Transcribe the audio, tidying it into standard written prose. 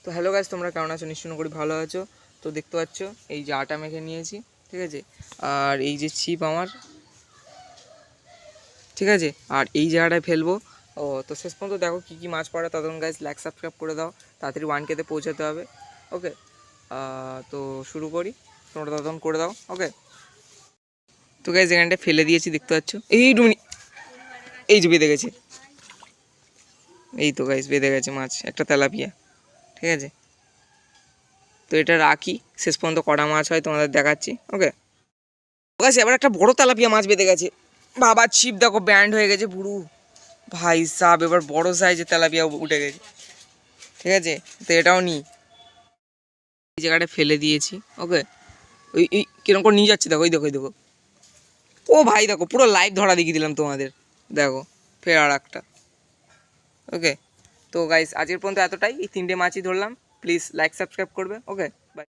তো hello guys, তোমরা কেমন আছো? নিশ্চয় করি ভালো আছো। তো দেখতে পাচ্ছ এই যে আটা মেখে নিয়েছি, ঠিক আছে। আর এই যে ছিপ আমার, ঠিক আছে। আর এই জায়গাটায় ফেলবো। ও তো শেষ পর্যন্ত দেখো কী কী মাছ পড়ে। ততক্ষণ গাইস লাইক সাবস্ক্রাইব করে দাও, তাড়াতাড়ি 1K-তে পৌঁছাতে হবে। ওকে, তো শুরু করি, তোমরা ততক্ষণ করে দাও। ওকে, তো গাইস এখানটা ফেলে দিয়েছি, দেখতে পাচ্ছ। এই ডুমনি, এই যে বেঁধে গেছে, এই তো গাইস বেঁধে গেছে মাছ, একটা তেলাপিয়া, ঠিক আছে। তো এটা রাখি, শেষ পর্যন্ত কটা মাছ হয় তোমাদের দেখাচ্ছি। ওকে গাইস, এবার একটা বড় তেলাপিয়া মাছ বেঁধে গেছে। বাবা ছিপ দেখো ব্যান্ড হয়ে গেছে পুরো, ভাই সাব এবার বড় সাইজের তেলাপিয়া উঠে গেছে, ঠিক আছে। তো এটাও নিই, এই জায়গাটা ফেলে দিয়েছি। ওকে, ওই কিরকম করে নিয়ে যাচ্ছে দেখো, ওই দেখো, ওই দেখো। ও ভাই দেখো পুরো লাইভ ধরা দেখিয়ে দিলাম তোমাদের, দেখো ফের আর একটা। ওকে, তো গাইস আজকের পর্যন্ত এতটাই, এই 3টে মাছই ধরলাম। প্লিজ লাইক সাবস্ক্রাইব করবে। ওকে, বাই।